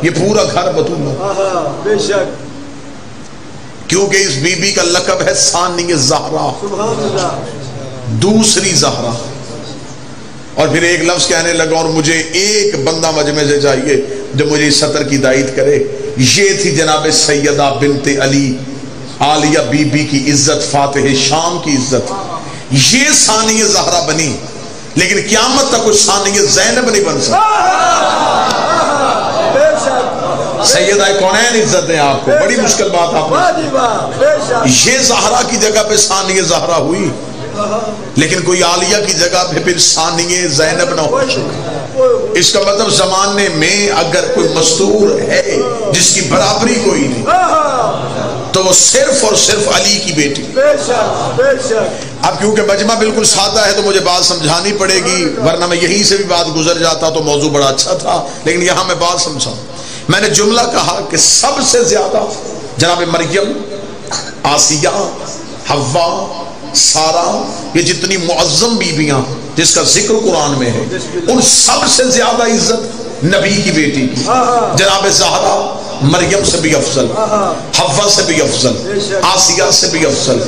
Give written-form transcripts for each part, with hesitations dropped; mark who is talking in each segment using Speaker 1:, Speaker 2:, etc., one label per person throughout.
Speaker 1: یہ پورا گھر بطولہ،
Speaker 2: بے شک،
Speaker 1: کیونکہ اس بی بی کا لقب ہے ثانی زہرا، دوسری زہرا۔ اور پھر ایک لفظ کہنے لگا، اور مجھے ایک بندہ مجمع سے چاہیے جو مجھے اس سطر کی تائید کرے، یہ تھی جناب سیدہ بنت علی عالیہ بی بی کی عزت، فاتح شام کی عزت۔ یہ ثانی زہرا بنی، لیکن قیامت تک اس ثانی زینب نہیں بن سکتی۔ سیدہ کونین عزت دیں آپ کو، بڑی مشکل بات آپ نے، یہ زہرا کی جگہ پہ ثانی زہرا ہوئی، لیکن کوئی عالیہ کی جگہ پہ پھر ثانی زینب نہ ہو سکتا۔ اس کا مطلب زمانے میں اگر کوئی مستور ہے جس کی برابری کوئی نہیں تو وہ صرف اور صرف علی کی بیٹی۔ اب کیونکہ مجمع بالکل سادہ ہے تو مجھے بات سمجھانی پڑے گی، ورنہ میں یہیں سے بھی بات گزر جاتا تو موضوع بڑا اچھا تھا، لیکن یہاں میں بات سمجھاؤں۔ میں نے جملہ کہا کہ سب سے زیادہ جناب مریم، آسیہ، حوا، سارہ، یہ جتنی معظم بیویاں جس کا ذکر قرآن میں ہے، ان سب سے زیادہ عزت نبی کی بیٹی کی، جناب زہرا مریم سے بھی افضل، حوا سے بھی افضل، آسیہ سے بھی افضل،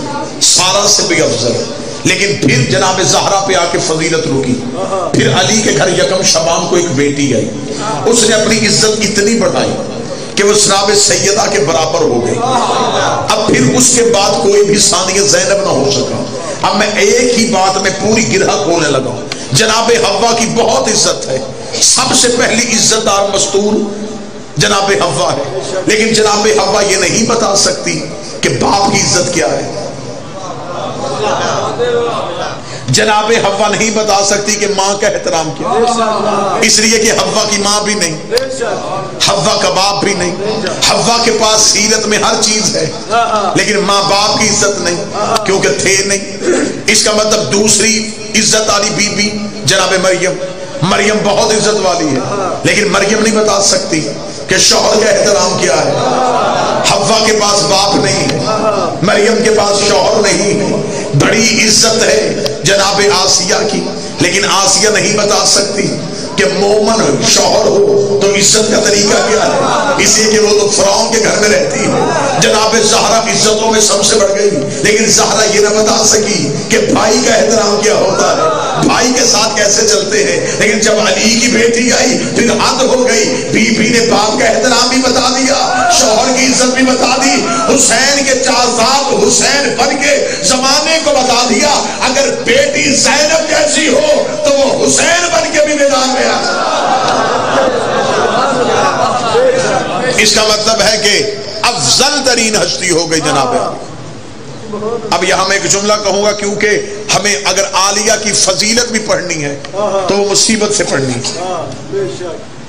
Speaker 1: سارہ سے بھی افضل۔ لیکن پھر جناب زہرا پہ آ کے فضیلت رکی، پھر علی کے گھر یکم شبان کو ایک بیٹی آئی، اس نے اپنی عزت اتنی بڑھائی کہ وہ جناب سیدہ کے برابر ہو گئی۔ اب پھر اس کے بعد کوئی بھی ثانی زینب نہ ہو سکا۔ اب میں ایک ہی بات میں پوری گرہ کھولنے لگا ہوں۔ جناب حوا کی بہت عزت ہے، سب سے پہلی عزت دار مستور جناب حوا ہے، لیکن جناب حوا یہ نہیں بتا سکتی کہ باپ کی عزت کیا ہے۔ جناب حوا نہیں بتا سکتی کہ ماں کا احترام کیا ہے، اس لیے کہ حوا کی ماں بھی نہیں، حوا کا باپ بھی نہیں۔ حوا کے پاس سیرت میں ہر چیز ہے، لیکن ماں باپ کی عزت نہیں، کیونکہ تھے نہیں۔ اس کا مطلب دوسری عزت والی بی بی جناب مریم بہت عزت والی ہے، لیکن مریم نہیں بتا سکتی کہ شوہر کا احترام کیا ہے۔ حوا کے پاس باپ نہیں ہے، مریم کے پاس شوہر نہیں ہے۔ بڑی عزت ہے جناب آسیہ کی، لیکن آسیہ نہیں بتا سکتی کہ مومن شوہر ہو تو عزت کا طریقہ کیا ہے، اس لیے کہ وہ تو فرعون کے گھر میں رہتی ہے۔ جناب زہرا عزتوں میں سب سے بڑھ گئی، لیکن زہرا یہ نہ بتا سکی کہ بھائی کا احترام کیا ہوتا ہے، بھائی کے ساتھ کیسے چلتے ہیں۔ لیکن جب علی کی بیٹی آئی پھر حد ہو گئی، بی بی نے باپ کا احترام بھی بتا دیا، شوہر کی عزت بھی بتا دی، حسین کے چاذاب حسین بن کے زمانے کو بتا دیا اگر بیٹی زینب جیسی ہو تو وہ حسین بن کے بھی میدان میں۔ اس کا مطلب ہے کہ افضل ترین ہستی ہو گئی جناب۔ اب یہاں میں ایک جملہ کہوں گا، کیونکہ ہمیں اگر عالیہ کی فضیلت بھی پڑھنی ہے تو وہ مصیبت سے پڑھنی ہے،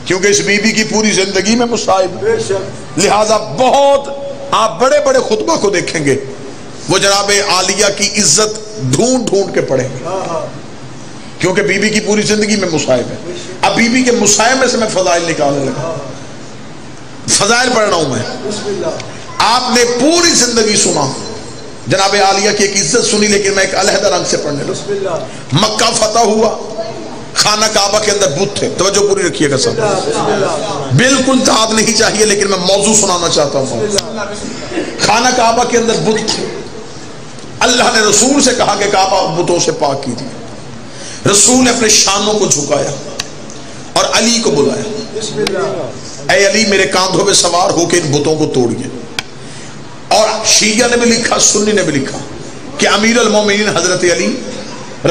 Speaker 1: کیونکہ اس بی بی کی پوری زندگی میں مصائب، لہذا بہت آپ بڑے بڑے خطبہ کو دیکھیں گے وہ جناب عالیہ کی عزت ڈھونڈ ڈھونڈ کے پڑھیں گے، کیونکہ بی بی کی پوری زندگی میں مصائب ہے۔ اب بی بی کے مصائب میں سے میں فضائل نکالنے لگا، فضائل پڑھ رہا ہوں میں۔ آپ نے پوری زندگی سنا، جناب عالیہ کی ایک عزت سنی، لیکن میں ایک علیحدہ رنگ سے پڑھنے لگا۔ مکہ فتح ہوا، خانہ کعبہ کے اندر بت تھے، توجہ پوری رکھیے گا سب، بالکل داد نہیں چاہیے لیکن میں موضوع سنانا چاہتا ہوں۔ خانہ کعبہ کے اندر بت تھے، اللہ نے رسول سے کہا کہ کعبہ بتوں سے پاک کیجیے۔ رسول نے اپنے شانوں کو جھکایا اور علی کو بلایا، اے علی میرے کاندھوں پہ سوار ہو کے ان بتوں کو توڑیے۔ اور شیعہ نے بھی لکھا، سنی نے بھی لکھا کہ امیر المومنین حضرت علی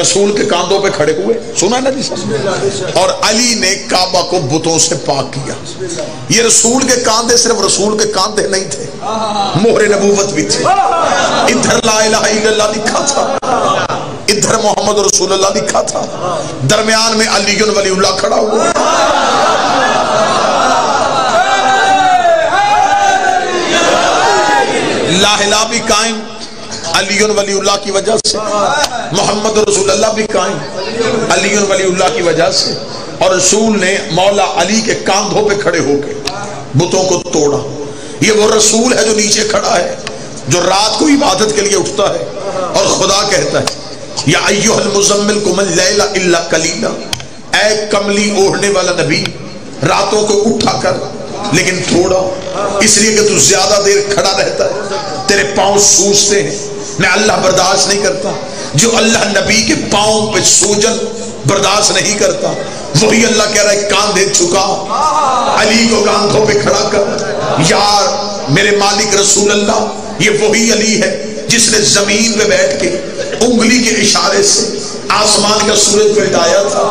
Speaker 1: رسول کے کاندھوں پہ کھڑے ہوئے، سنا ہے نا جی سب، اور علی نے کعبہ کو بتوں سے پاک کیا۔ یہ رسول کے کاندھے صرف رسول کے کاندھے نہیں تھے، مہر نبوت بھی تھے۔ ادھر لا الہ الا اللہ لکھا تھا، ادھر محمد رسول اللہ لکھا تھا، درمیان میں علی ولی اللہ کھڑا ہوا۔ لا الہ بھی قائم علی ولی اللہ کی وجہ سے، محمد رسول اللہ بھی قائم علی ولی اللہ کی وجہ سے، اور رسول نے مولا علی کے کاندھوں پہ کھڑے ہو کے بتوں کو توڑا۔ یہ وہ رسول ہے جو نیچے کھڑا ہے، جو رات کو عبادت کے لیے اٹھتا ہے اور خدا کہتا ہے یا ایھا المزمل قم اللیل الا قلیلا، اے کملی اوڑھنے والا نبی راتوں کو اٹھا کر لیکن تھوڑا، اس لیے کہ تو زیادہ دیر کھڑا رہتا ہے، تیرے پاؤں سوجتے ہیں، میں اللہ برداشت نہیں کرتا۔ جو اللہ نبی کے پاؤں پہ سوجن برداشت نہیں کرتا، وہی اللہ کہہ رہا ہے کاندھے جھکا، علی کو کاندھوں پہ کھڑا کر۔ یار میرے مالک رسول اللہ، یہ وہی علی ہے جس نے زمین پہ بیٹھ کے انگلی کے اشارے سے آسمان کا سورج کو ہٹایا تھا۔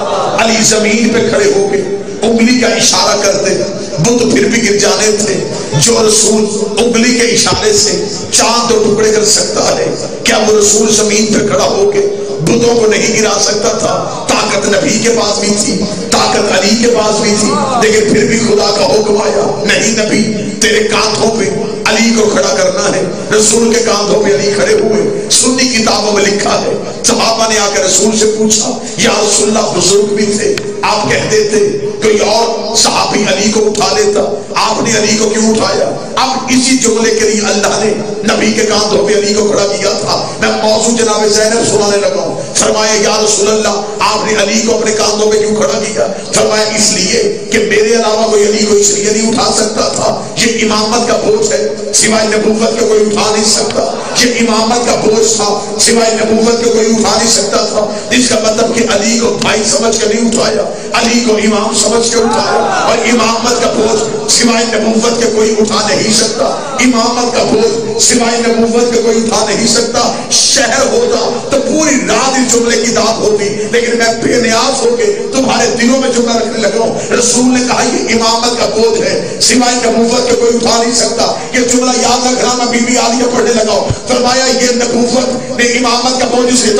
Speaker 1: علی زمین پہ کھڑے ہو کے انگلی کا اشارہ کرتے، بت پھر بھی گر جانے تھے۔ جو رسول انگلی کے اشارے سے چاند دو ٹکڑے کر سکتا ہے، کیا وہ رسول زمین پہ کھڑا ہو کے بتوں کو نہیں گرا سکتا تھا؟ طاقت نبی کے پاس بھی تھی، طاقت علی کے پاس بھی تھی، لیکن پھر بھی خدا کا حکم آیا، نہیں نبی تیرے کاندھوں پہ علی کو کھڑا کرنا ہے۔ رسول کے کاندھوں پہ علی کھڑے ہوئے۔ سنی کتابوں میں لکھا ہے، صحابہ نے آ کر رسول سے پوچھا، یا رسول اللہ بزرگ بھی تھے، آپ کہتے تھے کوئی اور صحابی علی کو اٹھا لیتا، آپ نے علی کو کیوں اٹھایا؟ اب اسی جملے کے لیے اللہ نے نبی کے کاندھوں پہ علی کو کھڑا کیا تھا۔ میں موضوع جناب زینب سنانے لگا ہوں۔ فرمایا یا رسول اللہ آپ نے علی کو اپنے کاندھوں پہ کیوں کھڑا کیا؟ فرمایا اس لیے کہ میرے علاوہ کوئی علی کو اس لیے نہیں اٹھا سکتا تھا، یہ امامت کا بوجھ ہے، سوائے نبوت کے کوئی اٹھا نہیں سکتا۔ یہ امامت کا بوجھ تھا، سوائے نبوت کے کوئی اٹھا نہیں سکتا تھا۔ اس کا مطلب کہ علی کو بھائی سمجھ کے نہیں اٹھایا، علی کو امام سمجھ کے اٹھایا۔ اور امامت کا بوجھ سوائے نبوت کے کوئی اٹھا نہیں سکتا، امامت کا بوجھ سوائے نبوت کے کوئی اٹھا نہیں سکتا۔ شہر ہوتا تو پوری رات اس جملے کی داد ہوتی، لیکن میں بے نیاز ہو کے تمہارے دلوں میں جملہ رکھنے لگا ہوں۔ رسول نے کہا یہ امامت کا بوجھ ہے، سوائے نبوت کے کوئی اٹھا نہیں سکتا۔ یہ جملہ یاد رکھنا، میں بی بی عالیہ پڑھنے لگا ہوں۔ فرمایا یہ نبوت نے امامت کا بوجھ اس لیے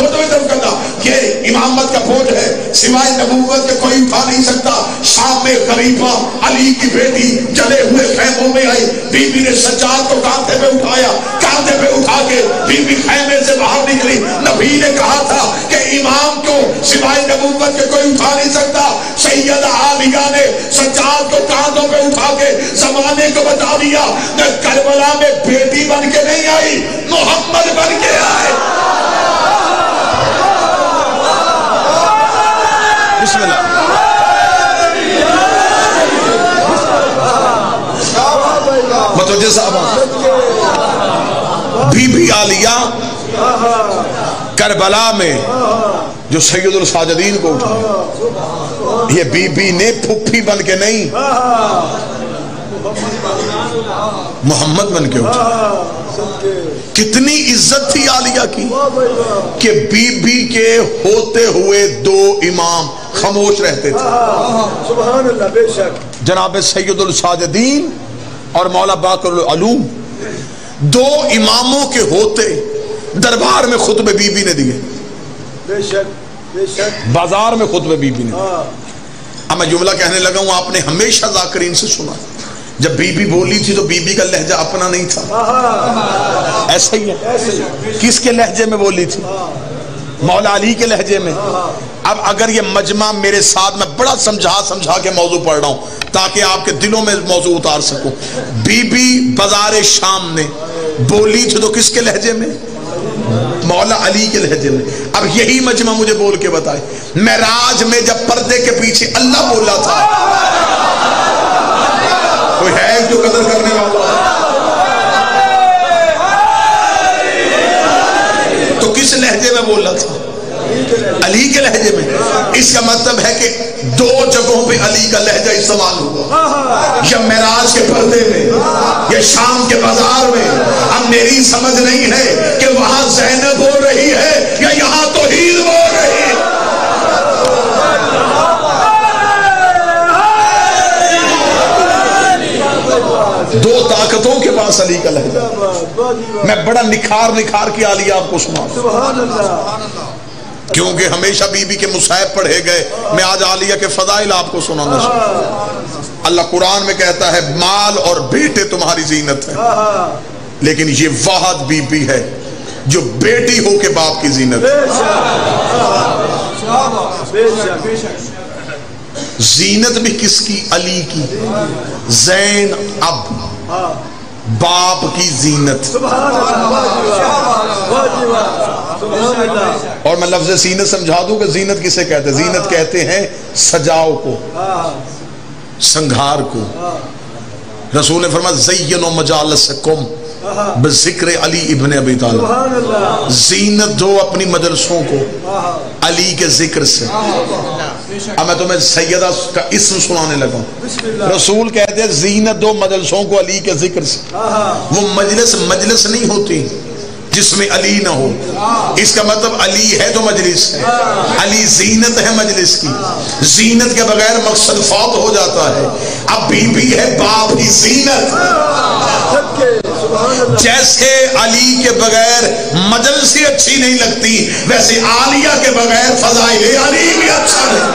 Speaker 1: کرنا، یہ امامت کا بوجھ ہے، سوائے نبوت کے کوئی اٹھا نہیں سکتا۔ شام میں خلیفہ علی کی بیٹی جلے ہوئے خیموں میں آئی، بی بی نے سجاد کو کاندھے پہ اٹھایا، کاندھے پہ اٹھا کے بی بی خیمے سے باہر نکلی۔ نبی نے کہا تھا کہ امام کو سوائے نبوت کے کوئی اٹھا نہیں سکتا۔ سیدہ عالیہ نے سجاد کو کاندھوں پہ اٹھا کے زمانے کو بتا دیا، میں کربلا میں بیٹی بن کے نہیں آئی، محمد بن کے آئے۔ بسم اللہ۔ متوجہ صاحب، بی بی عالیہ کربلا میں جو سید الساجدین کو اٹھا، یہ بی بی نے پھپھی بن کے نہیں، محمد بن کے اٹھا۔ کتنی عزت تھی عالیہ کی کہ بی بی کے ہوتے ہوئے دو امام خاموش رہتے تھے،
Speaker 2: سبحان اللہ، بے شک۔
Speaker 1: جناب سید الساجدین اور مولا باقر العلوم، دو اماموں کے ہوتے دربار میں خطبے بی بی نے دیے،
Speaker 2: بے شک بے شک،
Speaker 1: بازار میں خطبے بی بی نے۔ اب میں جملہ کہنے لگا ہوں، آپ نے ہمیشہ ذاکرین سے سنا، جب بی بی بولی تھی تو بی بی کا لہجہ اپنا نہیں تھا، ایسا ہی ہے۔ کس کے لہجے میں بولی تھی؟ مولا علی کے لہجے میں۔ اب اگر یہ مجمع میرے ساتھ، میں بڑا سمجھا کے موضوع پڑھ رہا ہوں تاکہ آپ کے دلوں میں موضوع اتار سکوں۔ بی بی بازار شام نے بولی تھی تو کس کے لہجے میں؟ مولا علی کے لہجے میں۔ اب یہی مجمع مجھے بول کے بتائے، معراج میں جب پردے کے پیچھے اللہ بولا تھا، کوئی ہے جو قدر کرنے والا؟ تو کس لہجے میں بولا تھا؟ علی کے لہجے میں۔ اس کا مطلب ہے کہ دو جگہوں پہ علی کا لہجہ استعمال ہوا، یا معراج کے پردے میں یا شام کے بازار میں۔ اب میری سمجھ نہیں ہے کہ وہاں زینب بول رہی ہے یا یہاں توحید بول رہی ہے۔ دو طاقتوں کے پاس علی کا لہجہ۔ میں بڑا نکھار کے علی آپ کو سنا، کیونکہ ہمیشہ بی بی کے مصائب پڑھے گئے، میں آج عالیہ کے فضائل آپ کو سنانا چاہتا۔ اللہ قرآن میں کہتا ہے مال اور بیٹے تمہاری زینت ہے، لیکن یہ واحد بی بی ہے جو بیٹی ہو کے باپ کی زینت ہے۔ زینت بھی کس کی؟ علی کی۔ زین اب باپ کی زینت۔ اور میں لفظ زینت سمجھا دوں کہ زینت کسے کہتے ہیں؟ زینت کہتے ہیں سجاؤ کو، سنگھار کو، رسول نے فرمایا زینوا مجالسکم بذکر علی ابن ابی طالب، زینت دو اپنی مجلسوں کو علی کے ذکر سے۔ اب میں تمہیں سیدہ کا اسم سنانے لگا، رسول کہتے ہیں زینت دو مجلسوں کو علی کے ذکر سے۔ وہ مجلس نہیں ہوتی جس میں علی نہ ہو، اس کا مطلب علی ہے تو مجلس ہے، علی زینت ہے مجلس کی، زینت کے بغیر مقصد فوت ہو جاتا ہے۔ اب بی بی ہے باپ کی زینت، جیسے علی کے بغیر مجلس ہی اچھی نہیں لگتی، ویسے عالیہ کے بغیر فضائل علی بھی اچھا نہیں۔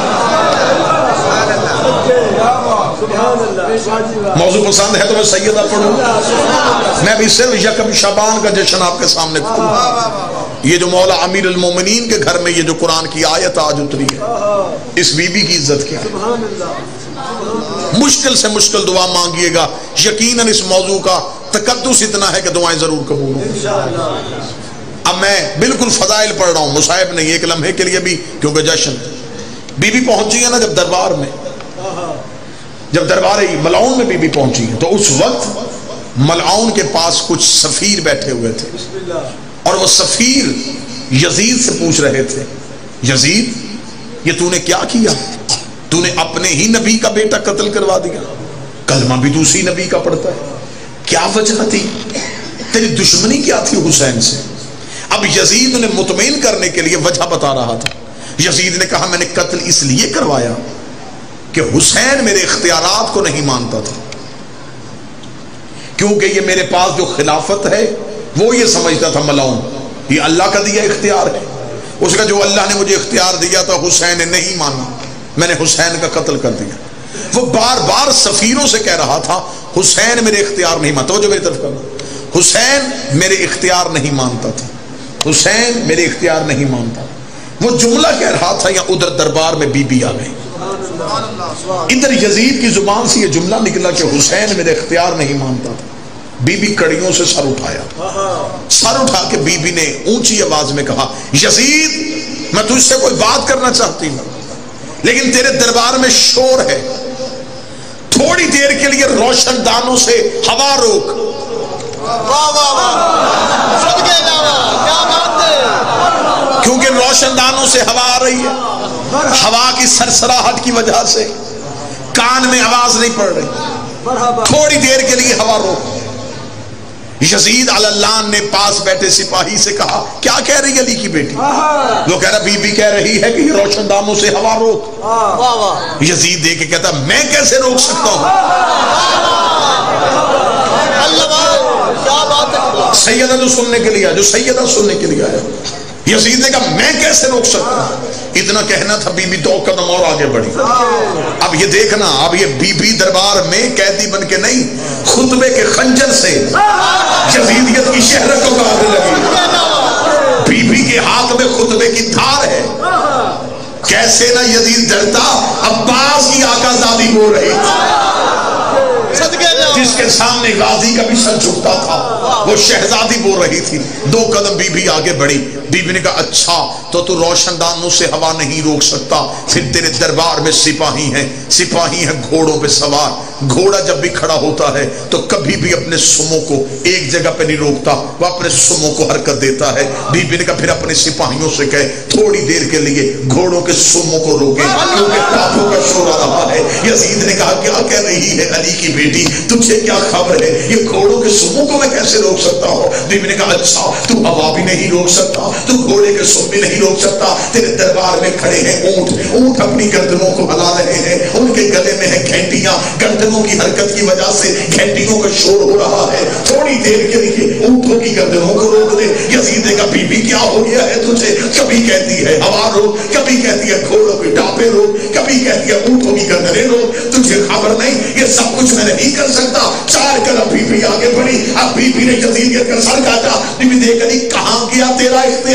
Speaker 1: موضوع پسند ہے تو میں سیدہ پڑھوں، میں بھی صرف یکم شعبان کا جشن آپ کے سامنے کھولوں۔ یہ جو مولا امیر المومنین کے گھر میں یہ جو قرآن کی آیت آج اتری ہے، اس بی بی کی عزت کیا ہے؟ مشکل سے مشکل دعا مانگیے گا، یقیناً اس موضوع کا تقدس اتنا ہے کہ دعائیں ضرور قبول ہوں۔ اب میں بالکل فضائل پڑھ رہا ہوں، مصائب نہیں، ایک لمحے کے لیے بھی، کیونکہ جشن بی بی پہنچی ہے نا جب دربار میں، جب دربار ملعون میں بی بی پہنچی ہے تو اس وقت ملعون کے پاس کچھ سفیر بیٹھے ہوئے تھے، اور وہ سفیر یزید سے پوچھ رہے تھے، یزید یہ تو نے کیا کیا؟ تو نے اپنے ہی نبی کا بیٹا قتل کروا دیا، کلمہ بھی دوسری نبی کا پڑھتا ہے، کیا وجہ تھی؟ تیری دشمنی کیا تھی حسین سے؟ اب یزید انہیں مطمئن کرنے کے لیے وجہ بتا رہا تھا۔ یزید نے کہا میں نے قتل اس لیے کروایا کہ حسین میرے اختیارات کو نہیں مانتا تھا، کیونکہ یہ میرے پاس جو خلافت ہے وہ یہ سمجھتا تھا ملعون یہ اللہ کا دیا اختیار ہے، اس کا جو اللہ نے مجھے اختیار دیا تھا حسین نے نہیں مانا، میں نے حسین کا قتل کر دیا۔ وہ بار بار سفیروں سے کہہ رہا تھا حسین میرے اختیار نہیں مانتا، توجہ میری طرف کرنا، حسین میرے اختیار نہیں مانتا تھا، حسین میرے اختیار نہیں مانتا۔ وہ جملہ کہہ رہا تھا یا ادھر دربار میں بی بی آ گئی، ادھر یزید کی زبان سے یہ جملہ نکلا کہ حسین میرے اختیار نہیں مانتا تھا۔ بی بی کڑیوں سے سر اٹھایا، سر اٹھا کے بی بی نے اونچی آواز میں کہا یزید میں تجھ سے کوئی بات کرنا چاہتی ہوں لیکن تیرے دربار میں شور ہے، تھوڑی دیر کے لیے روشن دانوں سے ہوا روک۔ کیونکہ روشن دانوں سے ہوا آ رہی ہے، ہوا کی سرسراہٹ کی وجہ سے کان میں آواز نہیں پڑ رہی، تھوڑی دیر کے لیے ہوا روک۔ یزید علی اللہ نے پاس بیٹھے سپاہی سے کہا کیا کہہ رہی علی کی بیٹی؟ وہ کہہ رہا بی بی کہہ رہی ہے کہ یہ روشن دانوں سے ہوا روک۔ یزید دیکھ کے کہتا میں کیسے روک سکتا ہوں؟ سیدہ جو سننے کے لیے آیا، جو سیدہ سننے کے لیے آیا، یزید نے کہا میں کیسے روک سکتا ہوں؟ اتنا کہنا تھا بی بی 2 قدم اور آگے بڑھی۔ اب یہ دیکھنا، اب یہ بی بی دربار میں قیدی بن کے نہیں، خطبے کے خنجر سے یزیدیت کی شہرت کو کاٹنے لگی۔ بی بی کے ہاتھ میں خطبے کی دھار ہے، کیسے نہ یزید ڈرتا، عباس کی آقا زادی بول رہی تھی، جس کے سامنے غازی کا بھی سر جھکتا تھا، وہ شہزادی بول رہی تھی۔ 2 قدم بی بی آگے بڑھی، بی بی نے کہا اچھا تو روشن دانوں سے ہوا نہیں روک سکتا، پھر تیرے دربار میں سپاہی ہیں، سپاہی ہیں گھوڑوں پہ سوار، گھوڑا جب بھی کھڑا ہوتا ہے تو کبھی بھی اپنے سموں کو ایک جگہ پہ نہیں روکتا، وہ اپنے سموں کو حرکت دیتا ہے۔ بی بی نے کہا پھر اپنے سپاہیوں سے کہے تھوڑی دیر کے لیے گھوڑوں کے سموں کو روکیں کیونکہ کافروں کا شور آ رہا ہے۔ یزید نے کہا کیا کہہ رہی ہے علی کی بیٹی، تجھے کیا خبر ہے؟ یہ گھوڑوں کے سموں کو میں کیسے روک سکتا ہوں؟ بی بی نے کہا اچھا تو ہوا بھی نہیں روک سکتا، تو گھوڑے کے سم بھی نہیں روک سکتا، تیرے دربار میں کھڑے ہیں اونٹ، اونٹ اپنی گردنوں کو ہلا رہے ہیں، ان کے گلے میں ہیں گھنٹیاں، گردنوں کی حرکت کی وجہ سے گھنٹیوں کا شور ہو رہا ہے، تھوڑی دیر کے لیے اونٹوں کی گردنوں کو روک دے۔ یزید نے کہا بی بی کیا ہو گیا ہے تجھے؟ کبھی کہتی ہے ہوا روک، کبھی کہتی ہے گھوڑوں کی ٹاپیں روک، کبھی کہتی ہے اونٹوں کی گردنیں روک، تجھے خبر نہیں یہ سب کچھ میں نہیں کر سکتا۔ 4 قدم بی بی آگے بڑھی، اب بی بی نے یزیدیت کا سر کاٹا۔ بی بی دیکھ کہی کہاں گیا تیرا اختیار؟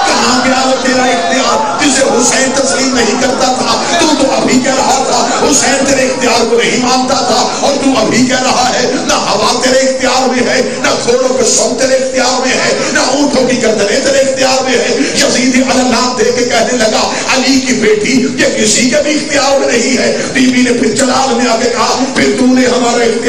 Speaker 1: کہاں گیا وہ تیرا اختیار جسے حسین تسلیم نہیں کرتا تھا؟ تو ابھی کہہ رہا تھا حسین تیرے اختیار کو نہیں مانتا تھا، اور تو ابھی کہہ رہا ہے نہ ہوا تیرے اختیار میں ہے، نہ گھوڑوں کے سم تیرے اختیار میں ہے، نہ اونٹوں کی گردنیں تیرے اختیار میں ہے۔ یزید اللہ دے کے کہنے لگا علی کی بیٹی یہ کسی کے بھی اختیار میں نہیں ہے۔ بی بی نے پھر جلال میں آگے کہا پھر تو نے ہمارا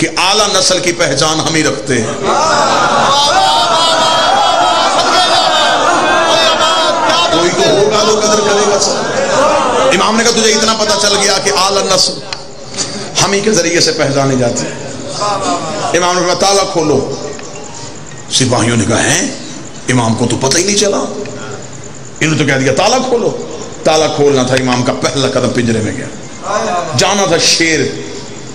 Speaker 1: کہ اعلیٰ نسل کی پہچان ہم ہی رکھتے ہیں. کوئی تو ہوگا تو قدر کرے گا سب. امام نے کہا تجھے اتنا پتہ چل گیا کہ اعلیٰ نسل ہم ہی کے ذریعے سے پہچانے جاتے ہیں. امام نے کہا تالا کھولو. سپاہیوں نے کہا ہیں امام کو تو پتہ ہی نہیں چلا. انہوں نے تو کہہ دیا تالا کھولو. تالا کھولنا تھا. امام کا پہلا قدم پنجرے میں گیا. جانا تھا. شیر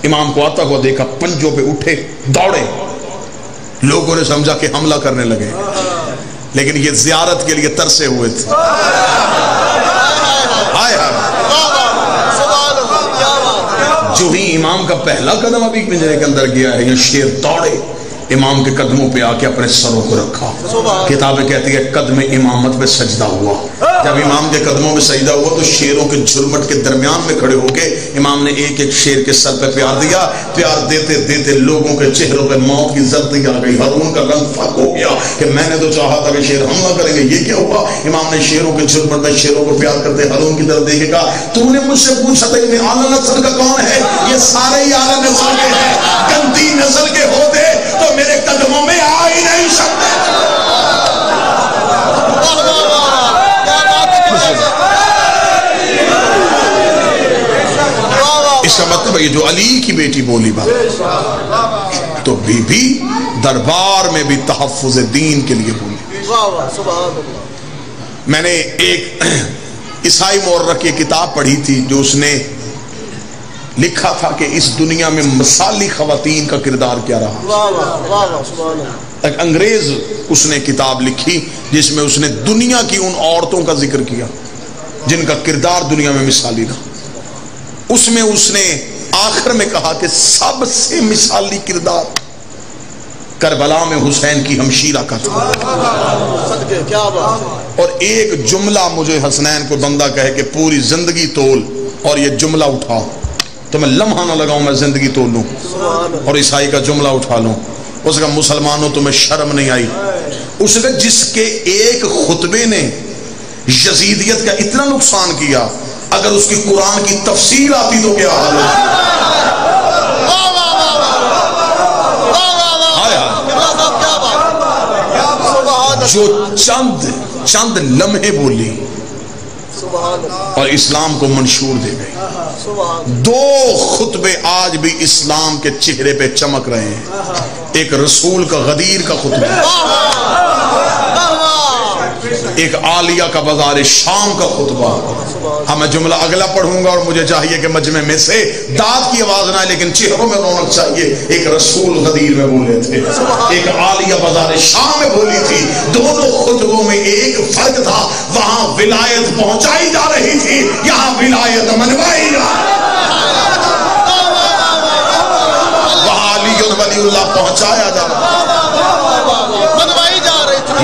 Speaker 1: امام کو آتا ہوا دیکھا, پنجوں پہ اٹھے دوڑے. لوگوں نے سمجھا کہ حملہ کرنے لگے, لیکن یہ زیارت کے لیے ترسے ہوئے تھے. جو ہی امام کا پہلا قدم ابھی پنجرے کے اندر گیا ہے, یہ شیر دوڑے امام کے قدموں پہ آ کے اپنے سروں کو رکھا. کتابیں کہتی ہے قدم امامت پہ سجدہ ہوا. جب امام کے قدموں میں سجدہ ہوا تو شیروں کے جھلمٹ کے درمیان میں کھڑے ہو کے امام نے ایک ایک شیر کے سر پہ پیار دیا. پیار دیتے دیتے لوگوں کے چہروں پہ موت کی زردی آ گئی. ہارون کا رنگ فاق ہو گیا کہ میں نے تو چاہا تھا کہ شیر حملہ کریں گے, یہ کیا ہوا. امام نے شیروں کے جھلمٹ میں شیروں کو پیار کرتے ہارون کی طرف دیکھے گا. تو نے مجھ سے پوچھا تھا کہ اعلیٰ نسل کا کون ہے. یہ سارے ہی اعلیٰ نسل کے ہیں. گندی نسل کے ہوتے تو میرے قدموں میں آ ہی نہیں سکتے. اس کا مطلب ہے جو علی کی بیٹی بولی بات تو بی بی دربار میں بھی تحفظ دین کے لیے بولی. میں نے ایک عیسائی مورخ کی کتاب پڑھی تھی جو اس نے لکھا تھا کہ اس دنیا میں مثالی خواتین کا کردار کیا رہا. ایک انگریز اس نے کتاب لکھی جس میں اس نے دنیا کی ان عورتوں کا ذکر کیا جن کا کردار دنیا میں مثالی رہا. اس میں اس نے آخر میں کہا کہ سب سے مثالی کردار کربلا میں حسین کی ہمشیرہ کا تھا. اور ایک جملہ مجھے حسنین کو بندہ کہے کہ پوری زندگی تول اور یہ جملہ اٹھا تو میں لمحہ نہ لگاؤں, میں زندگی تول لوں اور عیسائی کا جملہ اٹھا لوں. اس کا مسلمانوں تمہیں شرم نہیں آئی. اس کا جس کے ایک خطبے نے یزیدیت کا اتنا نقصان کیا, اگر اس کی قرآن کی تفسیر آتی تو کیا حال ہوتا. جو چند لمحے بولی اور اسلام کو منشور دے گئی. 2 خطبے آج بھی اسلام کے چہرے پہ چمک رہے ہیں. ایک رسول کا غدیر کا خطبہ, ایک عالیہ کا بازار شام کا خطبہ. ہاں میں جملہ اگلا پڑھوں گا اور مجھے چاہیے کہ مجمع میں سے داد کی آواز نہ آئے لیکن چہروں میں رونق چاہیے. ایک رسول غدیر میں بولے تھے, ایک عالیہ بازار شام میں بولی تھی. دونوں خطبوں میں ایک فرق تھا, وہاں ولایت پہنچائی جا رہی تھی, یہاں ولایت منوائی جا رہی تھی. وہاں علی ولی اللہ پہنچایا جا رہا,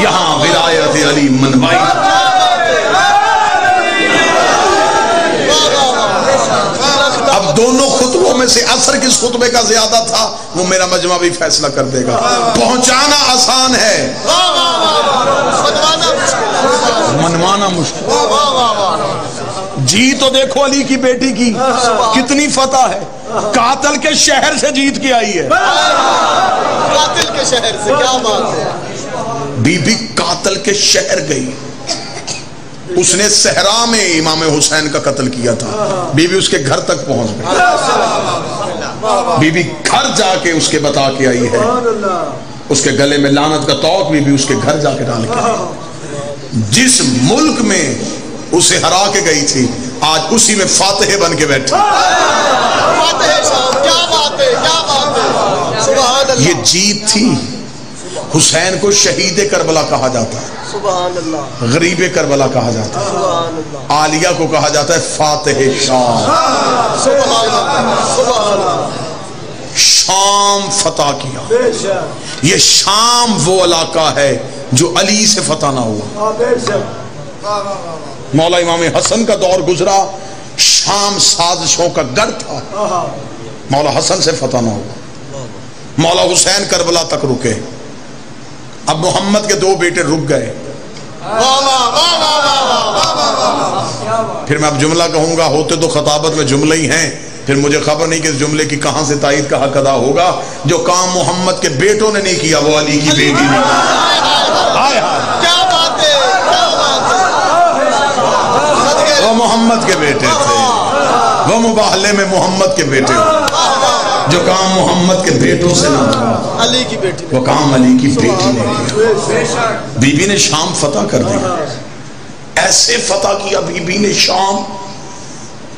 Speaker 1: یہاں ولایت علی منوائی. اب دونوں خطبوں میں سے اثر کس خطبے کا زیادہ تھا وہ میرا مجمع بھی فیصلہ کر دے گا. پہنچانا آسان ہے, منوانا مشکل. جی تو دیکھو علی کی بیٹی کی کتنی فتح ہے, قاتل کے شہر سے جیت کے آئی ہے.
Speaker 2: قاتل کے شہر سے, کیا بات ہے.
Speaker 1: بی بی قاتل کے شہر گئی. اس نے صحرا میں امام حسین کا قتل کیا تھا. بی بی اس کے گھر تک پہنچ گئی. بی بی گھر جا کے اس کے بتا کے آئی ہے. اس کے گلے میں لعنت کا توق بی بی اس کے گھر جا کے ڈال کے آئی. جس ملک میں اسے ہرا کے گئی تھی آج اسی میں فاتح بن کے بیٹھے. یہ جیت تھی. حسین کو شہید کربلا کہا جاتا ہے, غریب کربلا کہا جاتا ہے. عالیہ کو کہا جاتا ہے فاتح شام. شام فتح کیا. یہ شام وہ علاقہ ہے جو علی سے فتح نہ ہوا. مولا امام حسن کا دور گزرا, شام سازشوں کا گڑھ تھا, مولا حسن سے فتح نہ ہوا. مولا حسین کربلا تک رکے. اب محمد کے 2 بیٹے رک گئے. پھر میں اب جملہ کہوں گا, ہوتے تو خطابت میں جملے ہی ہیں پھر مجھے خبر نہیں کہ اس جملے کی کہاں سے تائید کا حق ادا ہوگا. جو کام محمد کے بیٹوں نے نہیں کیا وہ علی کی بیٹی نے کیا.
Speaker 2: کیا بات ہے، کیا بات ہے.
Speaker 1: وہ محمد کے بیٹے تھے، وہ مباہلے میں محمد کے بیٹے ہو. جو کام محمد کے بیٹوں سے نہ ہوا
Speaker 2: علی کی بیٹی
Speaker 1: وہ کام علی کی بیٹی نے کیا. بی بی نے شام فتح کر دیا. ایسے فتح کیا بی بی نے شام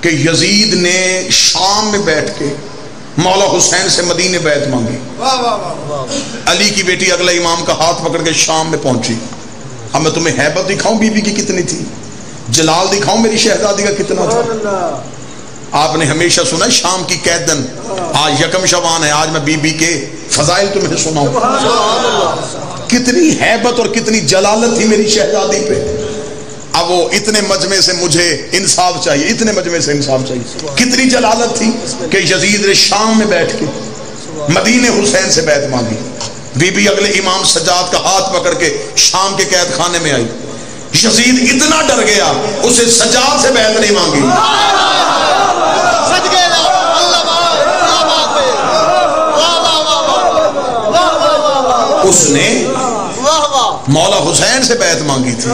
Speaker 1: کہ یزید نے شام میں بیٹھ کے مولا حسین سے مدینے بیعت مانگی. علی کی بیٹی اگلے امام کا ہاتھ پکڑ کے شام میں پہنچی. اب میں تمہیں ہیبت دکھاؤں بی بی کی کتنی تھی، جلال دکھاؤں میری شہزادی کا کتنا تھا. آپ نے ہمیشہ سنا شام کی قیدن، آج یکم شعبان ہے، آج میں بی بی کے فضائل تمہیں سناؤں. کتنی ہیبت اور کتنی جلالت تھی میری شہزادی پہ. اب وہ اتنے مجمع سے مجھے انصاف چاہیے، اتنے مجمع سے انصاف چاہیے. کتنی جلالت تھی کہ یزید نے شام میں بیٹھ کے مدینے حسین سے بیعت مانگی. بی بی اگلے امام سجاد کا ہاتھ پکڑ کے شام کے قید خانے میں آئی. یزید اتنا ڈر گیا اسے سجاد سے بیعت نہیں مانگی. اس نے مولا حسین سے بیعت مانگی تھی.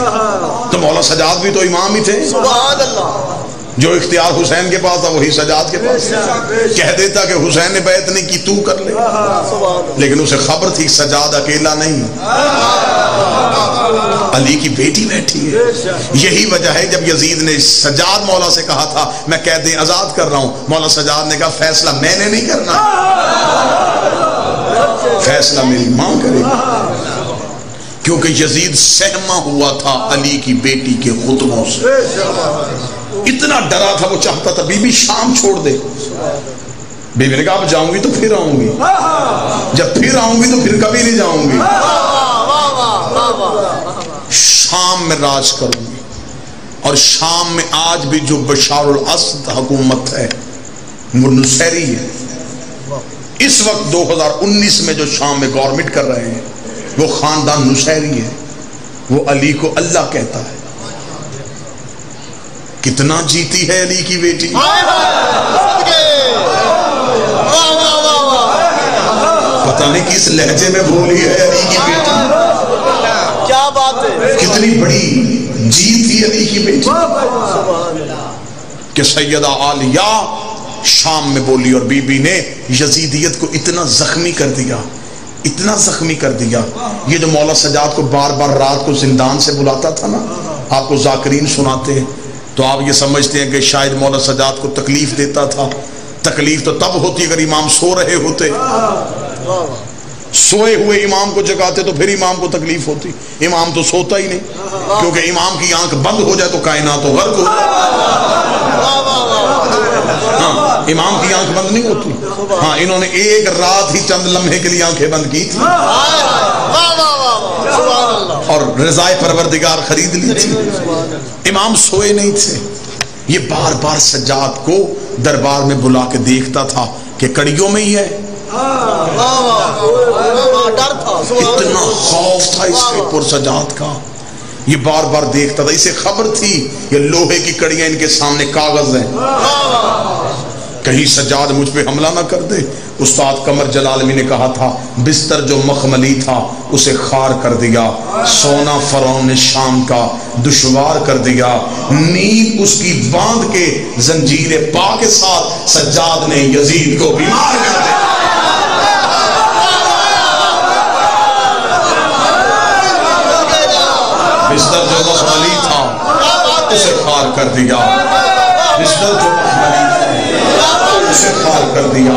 Speaker 1: تو مولا سجاد بھی تو امام ہی تھے.
Speaker 2: سبحان اللہ.
Speaker 1: جو اختیار حسین کے پاس تھا وہی سجاد کے پاس. کہہ دیتا کہ حسین نے بیعت نہیں کی تو کر لے، لیکن اسے خبر تھی سجاد اکیلا نہیں، علی کی بیٹی بیٹھی ہے. یہی وجہ ہے جب یزید نے سجاد مولا سے کہا تھا میں قید آزاد کر رہا ہوں، مولا سجاد نے کہا فیصلہ میں نے نہیں کرنا، فیصلہ میری ماں کرے گی. کیونکہ یزید سہما ہوا تھا علی کی بیٹی کے خطبوں سے. اتنا ڈرا تھا، وہ چاہتا تھا بی بی شام چھوڑ دے. بی بی نے کہا اب جاؤں گی تو پھر آؤں گی، جب پھر آؤں گی تو پھر کبھی نہیں جاؤں گی. شام میں راج کروں گی. اور شام میں آج بھی جو بشار الاسد حکومت ہے وہ نصیری ہے. اس وقت 2019 میں جو شام میں گورنمنٹ کر رہے ہیں وہ خاندان نصیری ہے. وہ علی کو اللہ کہتا ہے. کتنا جیتی ہے علی کی بیٹی. پتہ نہیں کس لہجے میں بولی ہے علی کی بیٹی.
Speaker 2: کیا بات ہے،
Speaker 1: کتنی بڑی جیت تھی علی کی بیٹی کہ سیدہ عالیہ شام میں بولی. اور بی بی نے یزیدیت کو اتنا زخمی کر دیا، اتنا زخمی کر دیا. یہ جو مولا سجاد کو بار بار رات کو زندان سے بلاتا تھا نا، آپ کو ذاکرین سناتے ہیں تو آپ یہ سمجھتے ہیں کہ شاید مولا سجاد کو تکلیف دیتا تھا. تکلیف تو تب ہوتی اگر امام سو رہے ہوتے. سوئے ہوئے امام کو جگاتے تو پھر امام کو تکلیف ہوتی. امام تو سوتا ہی نہیں، کیونکہ امام کی آنکھ بند ہو جائے تو کائنات و غرق ہو جائے. ہاں، امام کی آنکھ بند نہیں ہوتی. ہاں، انہوں نے ایک رات ہی چند لمحے کے لیے آنکھیں بند کی تھی اور رضائے پروردگار خرید لی تھی. امام سوئے نہیں تھے. یہ بار بار سجاد کو دربار میں بلا کے دیکھتا تھا کہ کڑیوں میں ہی ہے. اتنا خوف تھا اس کے پر سجاد کا. یہ بار بار دیکھتا تھا. اسے خبر تھی یہ لوہے کی کڑیاں ان کے سامنے کاغذ ہیں، کہیں سجاد مجھ پہ حملہ نہ کر دے. استاد قمر جلالمی نے کہا تھا بستر جو مخملی تھا اسے خار کر دیا، سونا فرعون شام کا دشوار کر دیا، نیند اس کی باندھ کے زنجیر پا کے ساتھ سجاد نے یزید کو بیمار کر دیا. بستر جو مخملی تھا اسے خار کر دیا، بستر جو مخملی تھا اسے خار کر دیا.